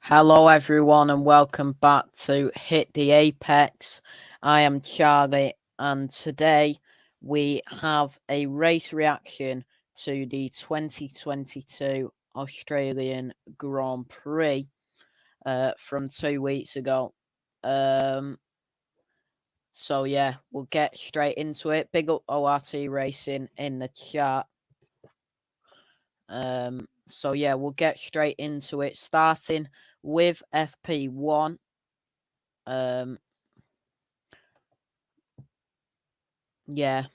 Hello, everyone, and welcome back to Hit the Apex. I am Charlie, and today we have a race reaction to the 2022 Australian Grand Prix from 2 weeks ago. So, yeah, we'll get straight into it. Big up ORT Racing in the chat. So, yeah, we'll get straight into it, starting with FP1. Yeah.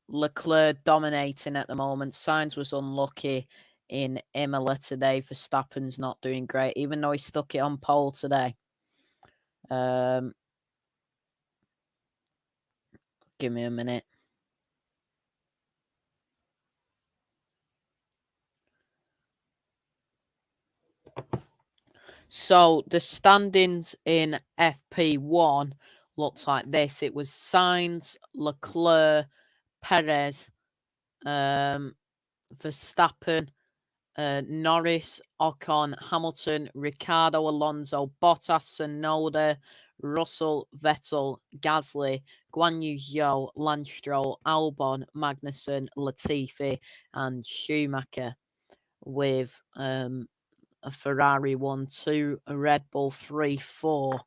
Leclerc dominating at the moment. Sainz was unlucky in Imola today. Verstappen's not doing great, even though he stuck it on pole today. Give me a minute. So the standings in FP1 looks like this. It was Sainz, Leclerc, Perez, Verstappen, Norris, Ocon, Hamilton, Ricciardo, Alonso, Bottas, Tsunoda, Russell, Vettel, Gasly, Guan Yu Zhou, Lance Stroll, Albon, Magnussen, Latifi, and Schumacher, with a Ferrari 1-2, a Red Bull 3-4.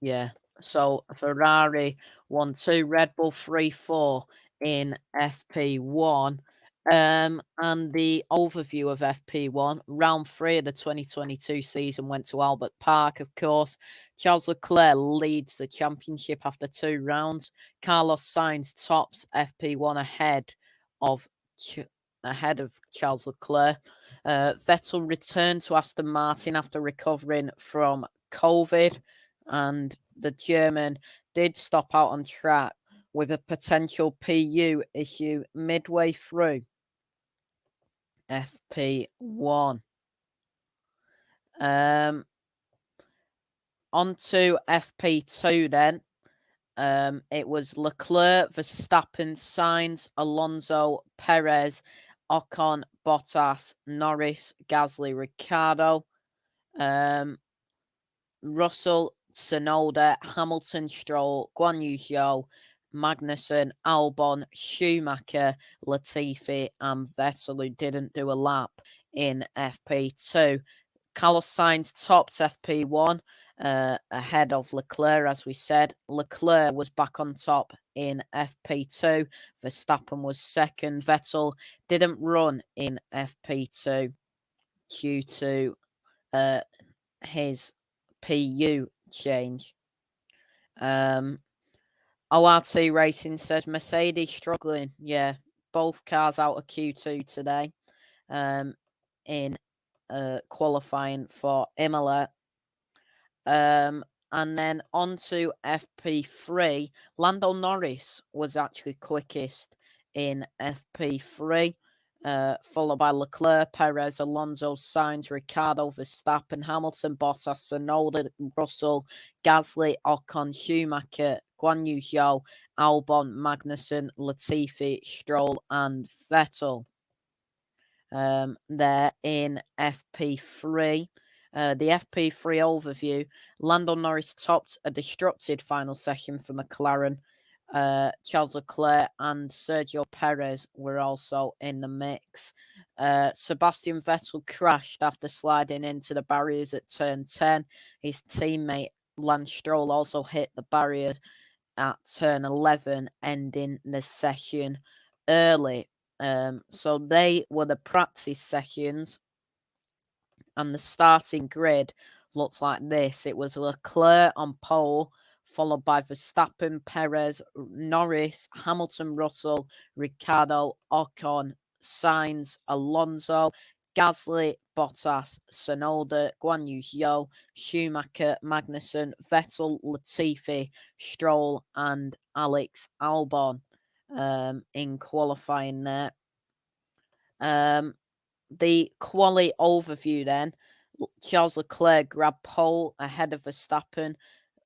Yeah, so Ferrari 1-2, Red Bull 3-4 in FP1. And the overview of FP1, round 3 of the 2022 season went to Albert Park, of course. Charles Leclerc leads the championship after 2 rounds. Carlos Sainz tops FP1 ahead of Charles Leclerc. Vettel returned to Aston Martin after recovering from COVID, and the German did stop out on track with a potential PU issue midway through FP1. On to FP2 then. It was Leclerc, Verstappen, Sainz, Alonso, Perez, Ocon, Bottas, Norris, Gasly, Ricciardo, Russell, Tsunoda, Hamilton, Stroll, Guan Yu Zhou, Magnussen, Albon, Schumacher, Latifi, and Vettel, who didn't do a lap in FP2. Carlos Sainz topped FP1 ahead of Leclerc, as we said. Leclerc was back on top in FP2. Verstappen was second. Vettel didn't run in FP2 due to his PU change. ORT Racing says Mercedes struggling. Yeah, both cars out of Q2 today in qualifying for Imola. And then on to FP3. Lando Norris was actually quickest in FP3. Followed by Leclerc, Perez, Alonso, Sainz, Ricciardo, Verstappen, Hamilton, Bottas, Tsunoda, Russell, Gasly, Ocon, Schumacher, Guan Yu Zhou, Albon, Magnussen, Latifi, Stroll, and Vettel. They're in FP3. The FP3 overview, Lando Norris topped a disrupted final session for McLaren. Charles Leclerc and Sergio Perez were also in the mix. Sebastian Vettel crashed after sliding into the barriers at turn 10. His teammate Lance Stroll also hit the barrier at turn 11, ending the session early. So they were the practice sessions, and the starting grid looks like this. It was Leclerc on pole, followed by Verstappen, Perez, Norris, Hamilton, Russell, Ricciardo, Ocon, Sainz, Alonso, Gasly, Bottas, Tsunoda, Guan Yu Zhou, Schumacher, Magnussen, Vettel, Latifi, Stroll, and Alex Albon in qualifying there. The quali overview then. Charles Leclerc grabbed pole ahead of Verstappen.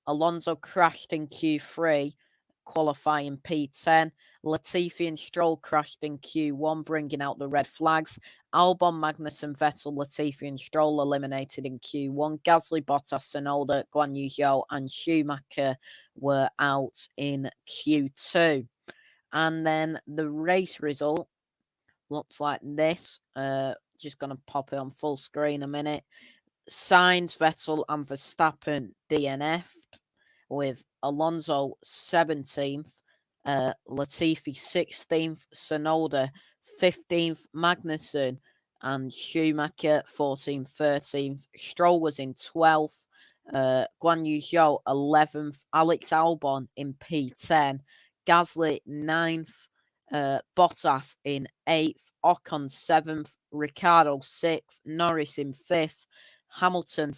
Alonso crashed in Q3. qualifying P10. Latifi and Stroll crashed in Q1, bringing out the red flags. Albon, Magnussen, Vettel, Latifi and Stroll eliminated in Q1. Gasly, Bottas, Tsunoda, Guan Yu Zhou and Schumacher were out in Q2. And then the race result looks like this. Just going to pop it on full screen a minute. Sainz, Vettel and Verstappen DNF'd, with Alonso 17th, Latifi 16th, Tsunoda 15th, Magnussen and Schumacher 14th, 13th. Stroll was in 12th, Guan Yu Zhou 11th, Alex Albon in P10, Gasly 9th, Bottas in 8th, Ocon 7th, Ricciardo 6th, Norris in 5th, Hamilton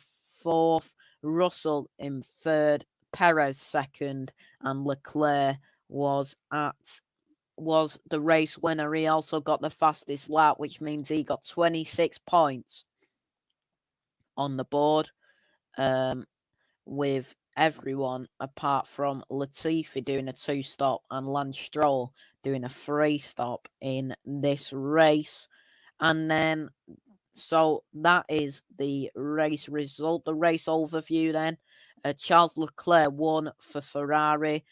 4th, Russell in 3rd, Perez 2nd, and Leclerc was the race winner. He also got the fastest lap, which means he got 26 points on the board, with everyone apart from Latifi doing a 2-stop and Lance Stroll doing a 3-stop in this race. And then, so that is the race result. The race overview then. Charles Leclerc won for Ferrari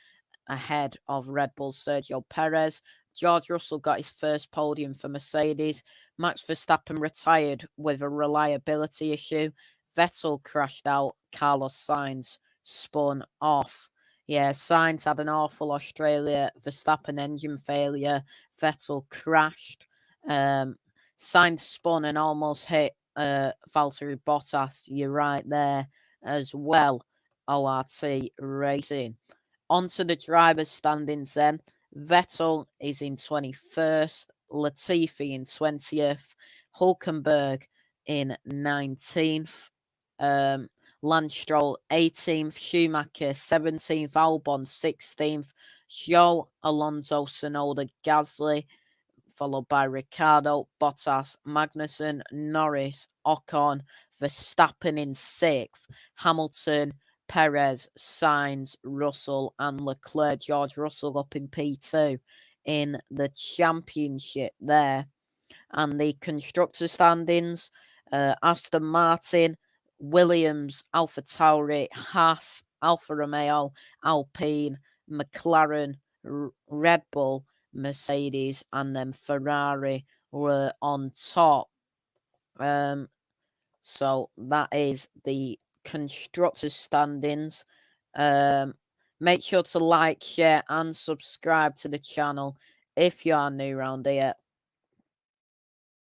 ahead of Red Bull's Sergio Perez. George Russell got his first podium for Mercedes. Max Verstappen retired with a reliability issue. Vettel crashed out. Carlos Sainz spun off. Yeah, Sainz had an awful Australia Verstappen engine failure. Vettel crashed. Sainz spun and almost hit Valtteri Bottas. You're right there as well. ORT Racing. Onto the drivers' standings then. Vettel is in 21st, Latifi in 20th, Hülkenberg in 19th, Lance Stroll 18th, Schumacher 17th, Albon 16th, Zhou, Alonso, Tsunoda, Gasly, followed by Ricciardo, Bottas, Magnussen, Norris, Ocon, Verstappen in 6th, Hamilton, Perez, Sainz, Russell, and Leclerc. George Russell up in P2 in the championship there. And the constructor standings, Aston Martin, Williams, AlphaTauri, Haas, Alfa Romeo, Alpine, McLaren, Red Bull, Mercedes, and then Ferrari were on top. So that is the constructors standings. Make sure to like, share, and subscribe to the channel if you are new around here.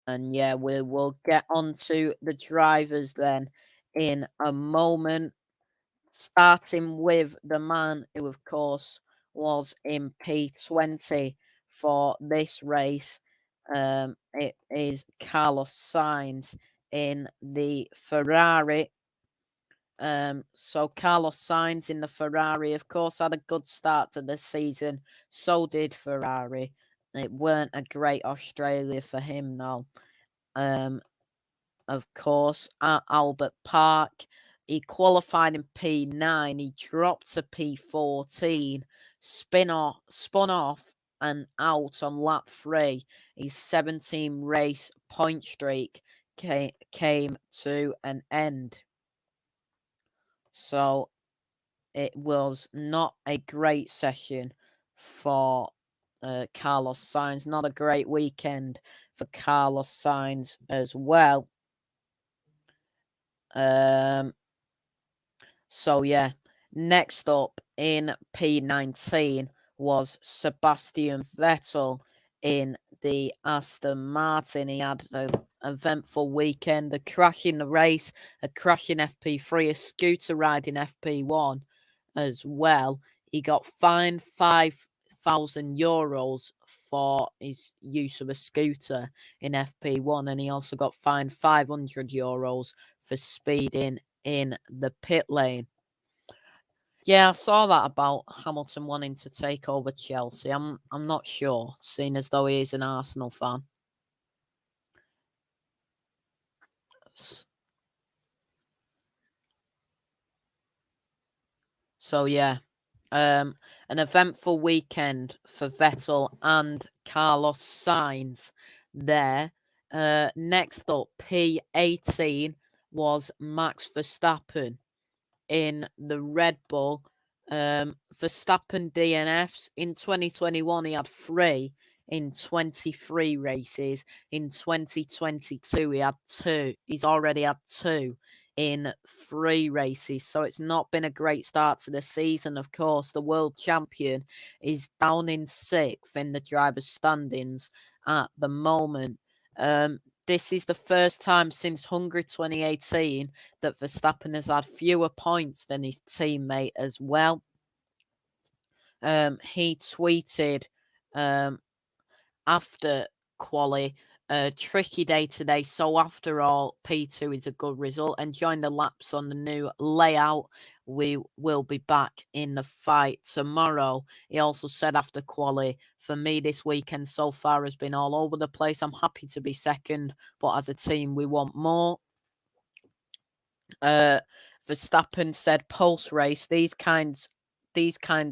And yeah, we will get on to the drivers then in a moment, starting with the man who, of course, was in P20 for this race. It is Carlos Sainz in the Ferrari. So Carlos Sainz in the Ferrari, of course, had a good start to the season. So did Ferrari. It weren't a great Australia for him, no. Of course, at Albert Park, he qualified in P9. He dropped to P14, spun off and out on lap 3. His 17-race point streak came to an end. So it was not a great session for Carlos Sainz. Not a great weekend for Carlos Sainz as well. So yeah, next up in P19 was Sebastian Vettel in the Aston Martin. He had an eventful weekend, a crash in the race, a crash in FP3, a scooter ride in FP1 as well. He got fined €5,000 for his use of a scooter in FP1, and he also got fined €500 for speeding in the pit lane. Yeah, I saw that about Hamilton wanting to take over Chelsea. I'm not sure, seeing as though he is an Arsenal fan. So yeah, An eventful weekend for Vettel and Carlos Sainz there. Next up, P18 was Max Verstappen in the Red Bull. Verstappen DNFs in 2021, he had 3 in 23 races. In 2022, he had 2. He's already had 2 in 3 races. So it's not been a great start to the season. Of course, the world champion is down in 6th in the driver's standings at the moment. This is the first time since Hungary 2018 that Verstappen has had fewer points than his teammate as well. He tweeted after quali, tricky day today. So after all, P2 is a good result. Enjoying the laps on the new layout. We will be back in the fight tomorrow. He also said after quali, for me this weekend so far has been all over the place. I'm happy to be second, but as a team we want more. Verstappen said post race, these kind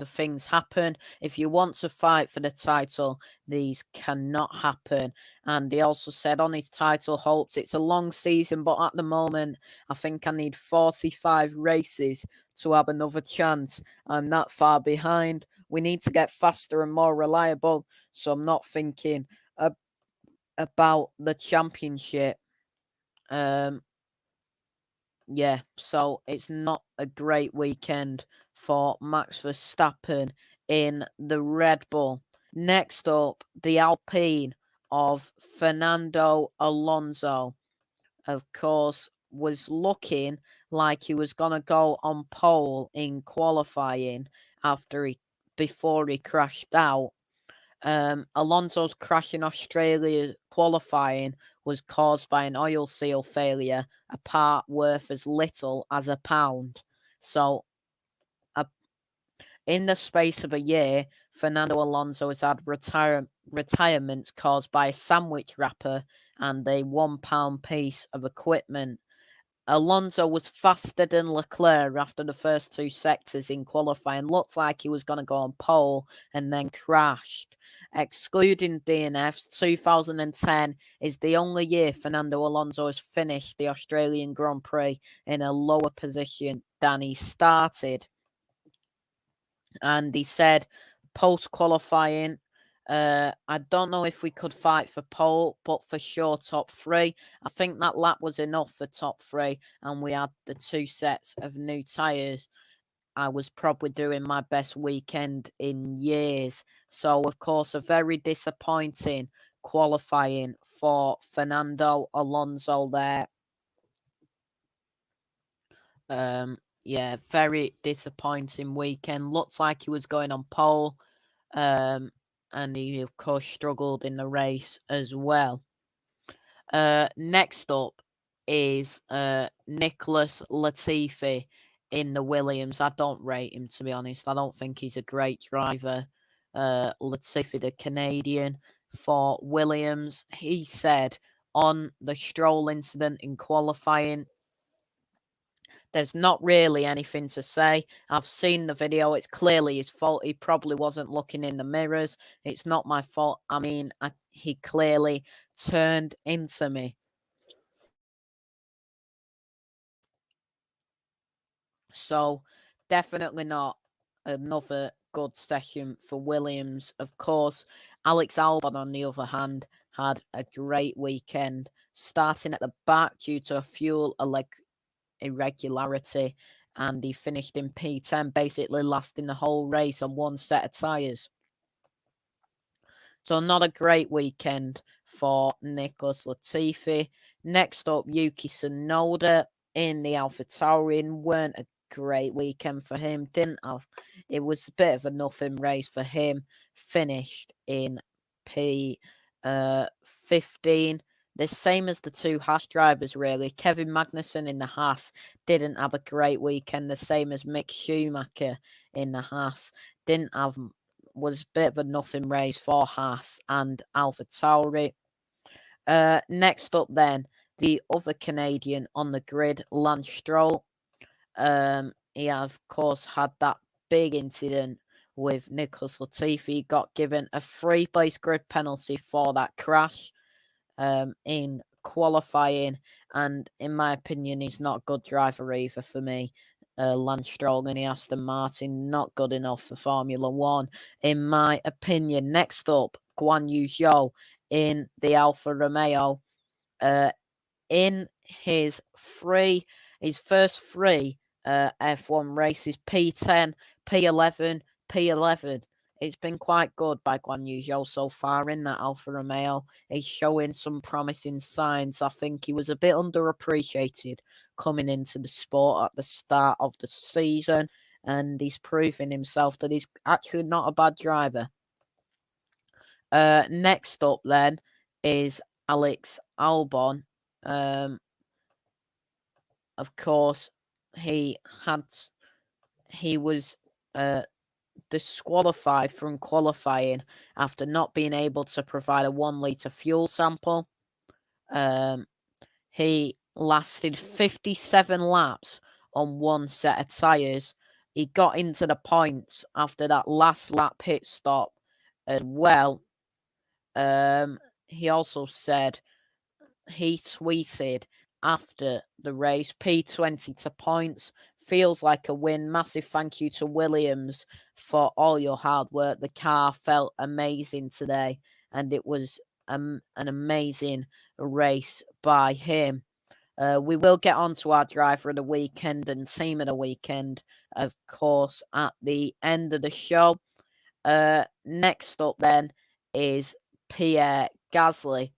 of things happen. If you want to fight for the title, these cannot happen. And he also said on his title hopes, it's a long season, but at the moment, I think I need 45 races to have another chance. I'm that far behind. We need to get faster and more reliable. So I'm not thinking about the championship. Yeah, so it's not a great weekend for Max Verstappen in the Red Bull. Next up, the Alpine of Fernando Alonso, of course, was looking like he was going to go on pole in qualifying before he crashed out. Alonso's crash in Australia qualifying was caused by an oil seal failure, a part worth as little as £1. So, in the space of a year, Fernando Alonso has had retirements caused by a sandwich wrapper and a £1 piece of equipment. Alonso was faster than Leclerc after the first 2 sectors in qualifying. Looked like he was going to go on pole and then crashed. Excluding DNFs, 2010 is the only year Fernando Alonso has finished the Australian Grand Prix in a lower position than he started. And he said, post-qualifying, I don't know if we could fight for pole, but for sure top 3. I think that lap was enough for top 3, and we had the 2 sets of new tyres. I was probably doing my best weekend in years. So, of course, a very disappointing qualifying for Fernando Alonso there. Yeah, very disappointing weekend. Looked like he was going on pole. And he, of course, struggled in the race as well. Next up is Nicholas Latifi in the Williams. I don't rate him, to be honest. I don't think he's a great driver. Latifi, the Canadian for Williams, he said on the Stroll incident in qualifying, there's not really anything to say. I've seen the video. It's clearly his fault. He probably wasn't looking in the mirrors. It's not my fault. I mean, he clearly turned into me. So, definitely not another good session for Williams. Of course, Alex Albon, on the other hand, had a great weekend, starting at the back due to a fuel irregularity, and he finished in P10, basically lasting the whole race on 1 set of tyres. So not a great weekend for Nicholas Latifi. Next up, Yuki Tsunoda in the AlphaTauri. Weren't a great weekend for him. It was a bit of a nothing race for him. Finished in P15. The same as the 2 Haas drivers, really. Kevin Magnussen in the Haas didn't have a great weekend. The same as Mick Schumacher in the Haas. Was a bit of a nothing race for Haas and AlphaTauri. Next up then, the other Canadian on the grid, Lance Stroll. He, of course, had that big incident with Nicholas Latifi. He got given a 3-place grid penalty for that crash in qualifying, and in my opinion, he's not a good driver either for me. Lance Stroll in the Aston Martin, not good enough for Formula One, in my opinion. Next up, Guan Yu Zhou in the Alfa Romeo. In his first three F1 races, P10, P11, P11. It's been quite good by Guan Yu Zhou so far in that Alfa Romeo. He's showing some promising signs. I think he was a bit underappreciated coming into the sport at the start of the season, and he's proving himself that he's actually not a bad driver. Next up then is Alex Albon. Of course, he was disqualified from qualifying after not being able to provide a 1-litre fuel sample. He lasted 57 laps on one set of tyres. He got into the points after that last lap pit stop as well. He also said, he tweeted after the race, P20 to points, feels like a win. Massive thank you to Williams for all your hard work. The car felt amazing today, and it was an amazing race by him. We will get on to our driver of the weekend and team of the weekend, of course, at the end of the show. Next up then is Pierre Gasly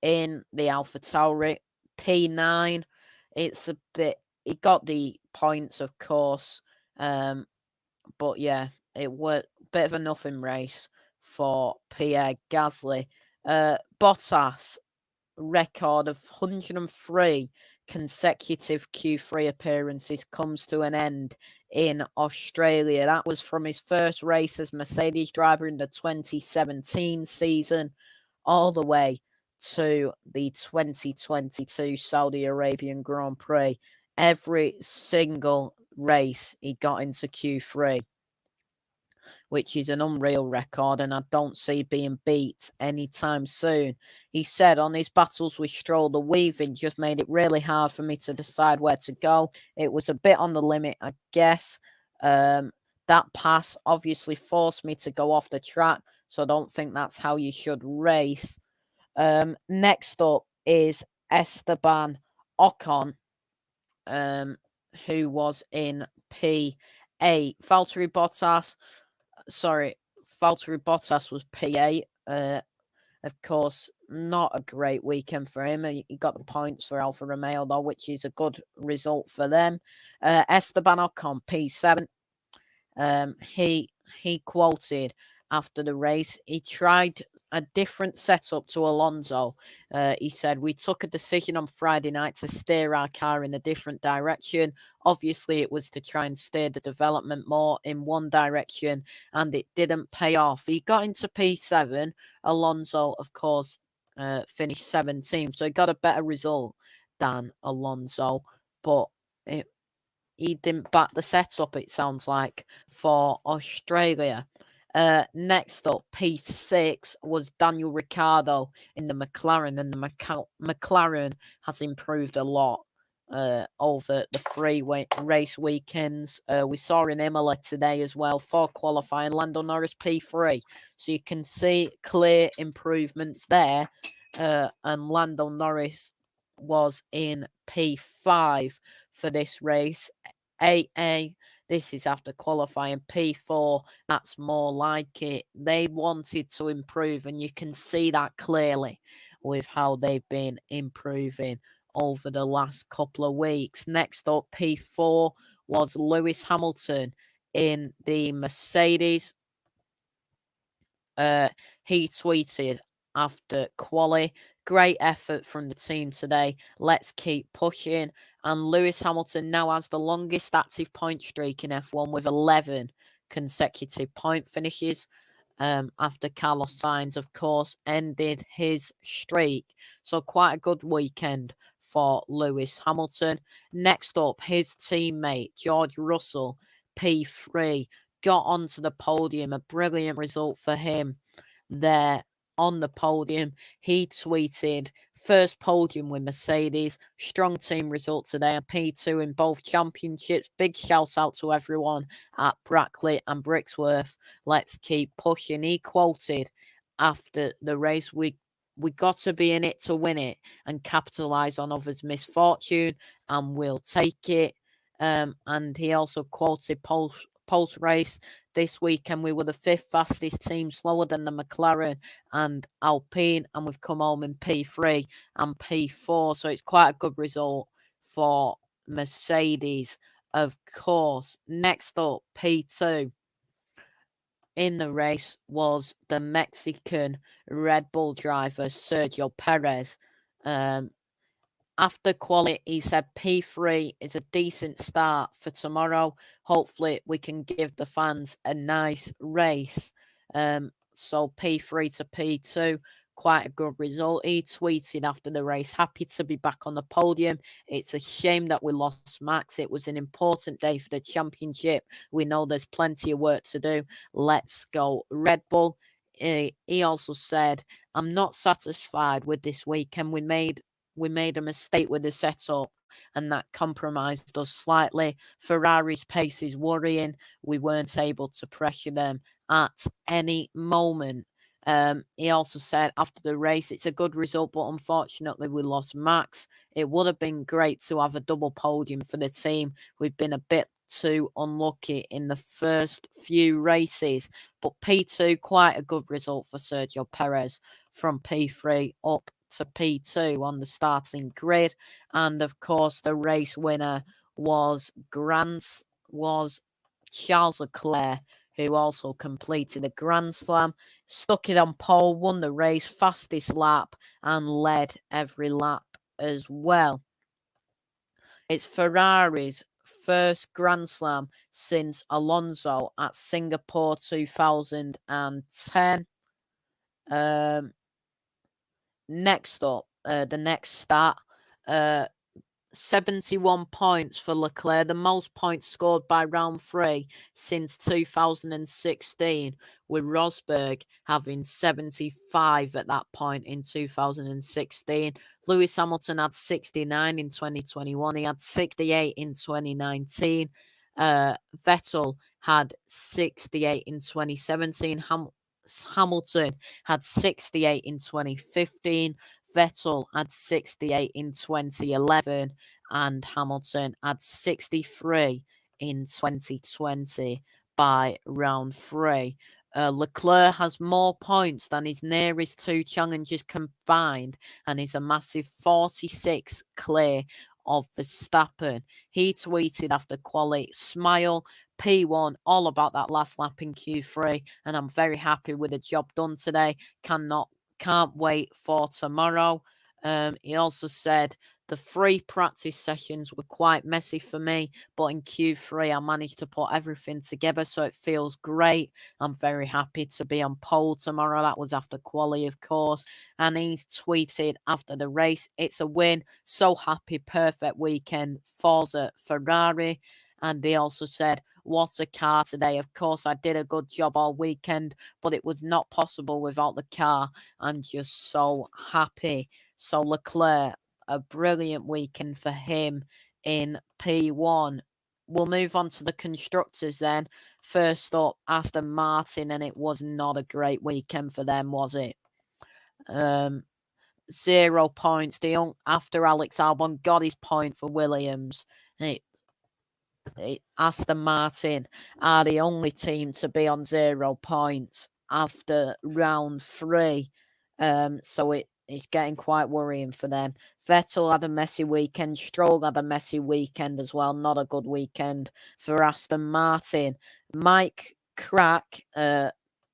in the AlphaTauri, P9. It's a bit, he got the points, of course, but yeah, it was a bit of a nothing race for Pierre Gasly. Bottas, record of 103 consecutive Q3 appearances comes to an end in Australia. That was from his first race as Mercedes driver in the 2017 season all the way to the 2022 Saudi Arabian Grand Prix. Every single race he got into Q3, which is an unreal record, and I don't see being beat anytime soon. He said on his battles with Stroll, the weaving just made it really hard for me to decide where to go. It was a bit on the limit, I guess. That pass obviously forced me to go off the track, so I don't think that's how you should race. Next up is Esteban Ocon, who was in P8. Valtteri Bottas was P8. Of course, not a great weekend for him. He got the points for Alfa Romeo, though, which is a good result for them. Esteban Ocon, P7. He quoted after the race, he tried a different setup to Alonso. He said, we took a decision on Friday night to steer our car in a different direction. Obviously, it was to try and steer the development more in one direction, and it didn't pay off. He got into P7. Alonso, of course, finished 17th, so he got a better result than Alonso, but he didn't back the setup, it sounds like, for Australia. Next up, P6 was Daniel Ricciardo in the McLaren, and the McLaren has improved a lot over the three race weekends. We saw in Imola today as well for qualifying. Lando Norris P3, so you can see clear improvements there. And Lando Norris was in P5 for this race. AA, this is after qualifying. P4, that's more like it. They wanted to improve, and you can see that clearly with how they've been improving over the last couple of weeks. Next up, P4 was Lewis Hamilton in the Mercedes. He tweeted after quali, great effort from the team today. Let's keep pushing. And Lewis Hamilton now has the longest active point streak in F1 with 11 consecutive point finishes. After Carlos Sainz, of course, ended his streak. So quite a good weekend for Lewis Hamilton. Next up, his teammate, George Russell, P3. got onto the podium. A brilliant result for him there on the podium. He tweeted, first podium with Mercedes, strong team result today, a P2 in both championships. Big shout out to everyone at Brackley and Brixworth. Let's keep pushing. He quoted after the race, we got to be in it to win it and capitalise on others' misfortune, and we'll take it. And he also quoted post race, this weekend we were the 5th fastest team, slower than the McLaren and Alpine, and we've come home in P3 and P4, so it's quite a good result for Mercedes, of course. Next up, P2 in the race was the Mexican Red Bull driver Sergio Perez. After quali, he said P3 is a decent start for tomorrow. Hopefully, we can give the fans a nice race. So P3 to P2, quite a good result. He tweeted after the race, happy to be back on the podium. It's a shame that we lost Max. It was an important day for the championship. We know there's plenty of work to do. Let's go Red Bull. He also said, I'm not satisfied with this weekend. We made a mistake with the setup, and that compromised us slightly. Ferrari's pace is worrying. We weren't able to pressure them at any moment. He also said after the race, it's a good result, but unfortunately we lost Max. It would have been great to have a double podium for the team. We've been a bit too unlucky in the first few races, but P2, quite a good result for Sergio Perez from P3 up to P2 on the starting grid. And of course, the race winner was Charles Leclerc, who also completed a Grand Slam, stuck it on pole, won the race, fastest lap, and led every lap as well. It's Ferrari's first Grand Slam since Alonso at Singapore 2010. Next up, the next stat, 71 points for Leclerc, the most points scored by round 3 since 2016, with Rosberg having 75 at that point in 2016. Lewis Hamilton had 69 in 2021. He had 68 in 2019. Vettel had 68 in 2017. Hamilton had 68 in 2015. Vettel had 68 in 2011, and Hamilton had 63 in 2020 by round 3. Leclerc has more points than his nearest 2 challengers combined, and is a massive 46 clear of Verstappen. He tweeted after quali, smile, P1, all about that last lap in Q3, and I'm very happy with the job done today. Can't wait for tomorrow. He also said the 3 practice sessions were quite messy for me, but in Q3 I managed to put everything together, so it feels great. I'm very happy to be on pole tomorrow. That was after quali, of course. And he tweeted after the race, it's a win. So happy, perfect weekend. Forza Ferrari. And they also said, what a car today. Of course, I did a good job all weekend, but it was not possible without the car. I'm just so happy. So Leclerc, a brilliant weekend for him in P1. We'll move on to the constructors then. First up, Aston Martin, and it was not a great weekend for them, was it? 0 points. After Alex Albon got his point for Williams. Aston Martin are the only team to be on 0 points after round 3. So it's getting quite worrying for them. Vettel had a messy weekend. Stroll had a messy weekend as well. Not a good weekend for Aston Martin. Mike Crack,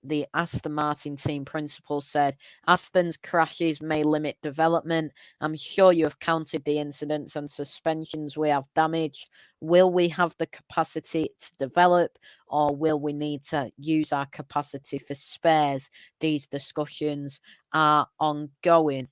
the Aston Martin team principal, said, Aston's crashes may limit development. I'm sure you have counted the incidents and suspensions we have damaged. Will we have the capacity to develop, or will we need to use our capacity for spares? These discussions are ongoing.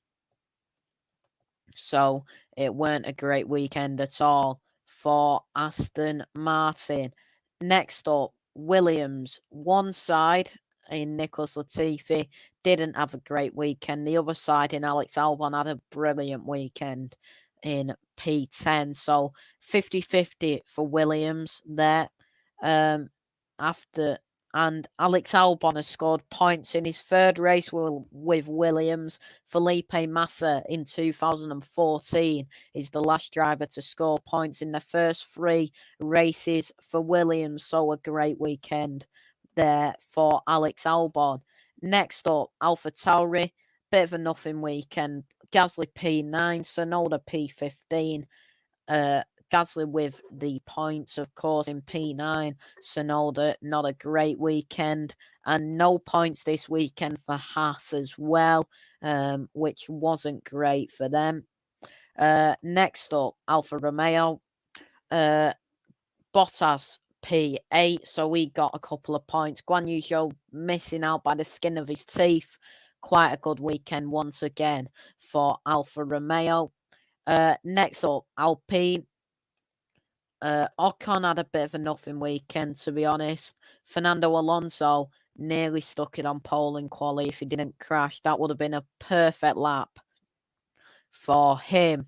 So it weren't a great weekend at all for Aston Martin. Next up, Williams, one side in Nicholas Latifi didn't have a great weekend. The other side in Alex Albon had a brilliant weekend in P10. So 50-50 for Williams there. And Alex Albon has scored points in his third race with Williams. Felipe Massa in 2014 is the last driver to score points in the first 3 races for Williams. So a great weekend there for Alex Albon. Next up, AlphaTauri, bit of a nothing weekend. Gasly P9, Tsunoda P15. Gasly with the points, of course, in P9. Tsunoda, not a great weekend. And no points this weekend for Haas as well, which wasn't great for them. Next up, Alfa Romeo. Bottas P8, so he got a couple of points. Guan Yu Zhou missing out by the skin of his teeth. Quite a good weekend once again for Alfa Romeo. Next up, Alpine. Ocon had a bit of a nothing weekend, to be honest. Fernando Alonso nearly stuck it on pole in quali if he didn't crash. That would have been a perfect lap for him.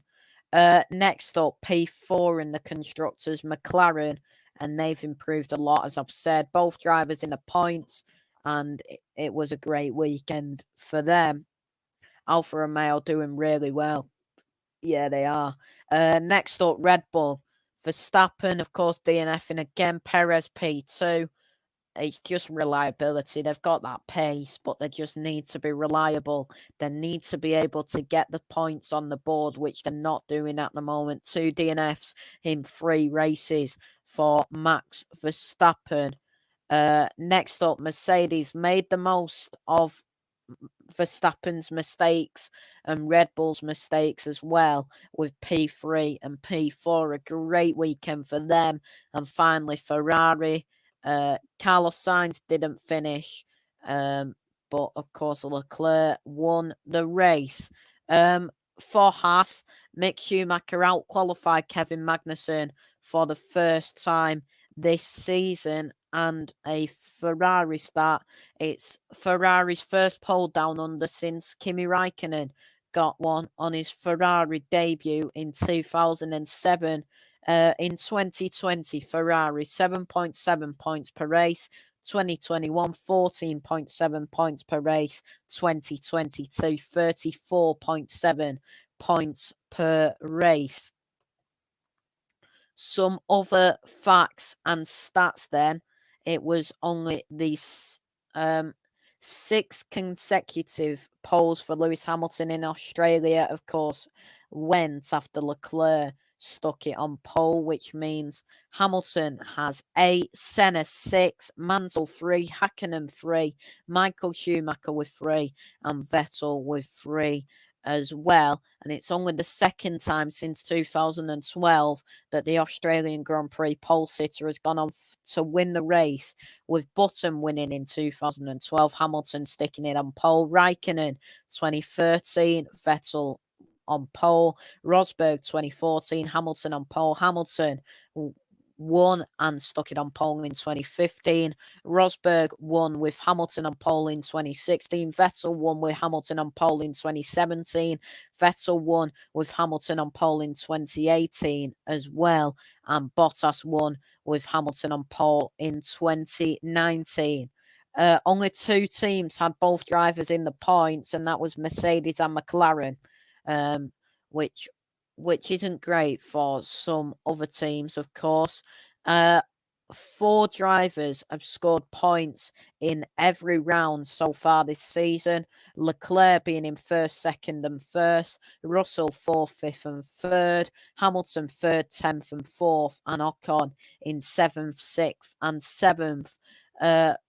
Next up, P4 in the Constructors, McLaren, and they've improved a lot, as I've said. Both drivers in the points, and it was a great weekend for them. Alfa Romeo doing really well. Yeah, they are. Next up, Red Bull. Verstappen, of course, DNFing again. Perez P2. It's just reliability. They've got that pace, but they just need to be reliable. They need to be able to get the points on the board, which they're not doing at the moment. 2 DNFs in 3 races for Max Verstappen. Next up, Mercedes made the most of Verstappen's mistakes and Red Bull's mistakes as well with P3 and P4. A great weekend for them. And finally, Ferrari. Carlos Sainz didn't finish, but of course Leclerc won the race. For Haas, Mick Schumacher out-qualified Kevin Magnussen for the first time this season, and a Ferrari start. It's Ferrari's first pole down under since Kimi Raikkonen got one on his Ferrari debut in 2007. In 2020, Ferrari 7.7 points per race. 2021, 14.7 points per race. 2022, 34.7 points per race. Some other facts and stats then. It was only these 6 consecutive poles for Lewis Hamilton in Australia, of course, went after Leclerc stuck it on pole, which means Hamilton has 8, Senna 6, Mansell 3, Hakkinen 3, Michael Schumacher with 3, and Vettel with 3 as well. And it's only the second time since 2012 that the Australian Grand Prix pole sitter has gone on to win the race, with Button winning in 2012, Hamilton sticking it on pole, Raikkonen 2013, Vettel on pole, Rosberg 2014, Hamilton on pole. Hamilton won and stuck it on pole in 2015. Rosberg won with Hamilton on pole in 2016. Vettel won with Hamilton on pole in 2017. Vettel won with Hamilton on pole in 2018 as well. And Bottas won with Hamilton on pole in 2019. Only 2 teams had both drivers in the points, and that was Mercedes and McLaren, which isn't great for some other teams, of course. 4 drivers have scored points in every round so far this season. Leclerc being in 1st, 2nd and 1st. Russell 4th, 5th and 3rd. Hamilton 3rd, 10th and 4th. And Ocon in 7th, 6th and 7th.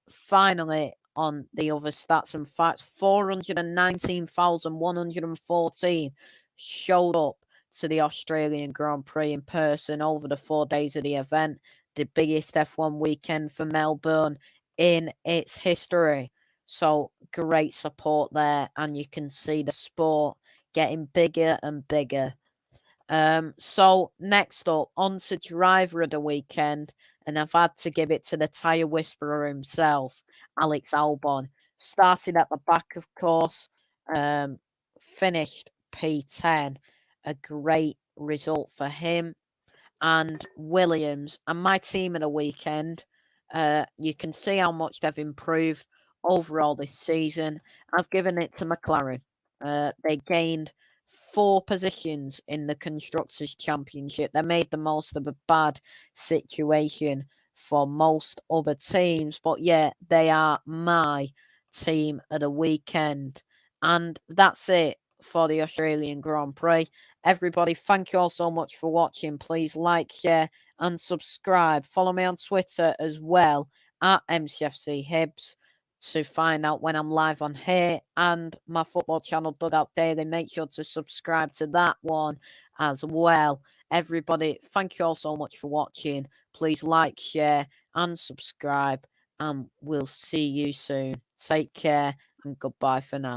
Finally, on the other stats and facts, 419,114 showed up to the Australian Grand Prix in person over the 4 days of the event. The biggest F1 weekend for Melbourne in its history. So great support there, and you can see the sport getting bigger and bigger. So next up, on to driver of the weekend, and I've had to give it to the tyre whisperer himself, Alex Albon. Started at the back, of course, finished P10. A great result for him. And Williams, and my team of the weekend, you can see how much they've improved overall this season. I've given it to McLaren. They gained 4 positions in the Constructors' Championship. They made the most of a bad situation for most other teams. But yeah, they are my team of the weekend. And that's it for the Australian Grand Prix. Everybody, thank you all so much for watching. Please like, share, and subscribe. Follow me on Twitter as well at MCFC Hibs to find out when I'm live on here, and my football channel Dugout Daily. Make sure to subscribe to that one as well. Everybody, thank you all so much for watching. Please like, share, and subscribe, and we'll see you soon. Take care and goodbye for now.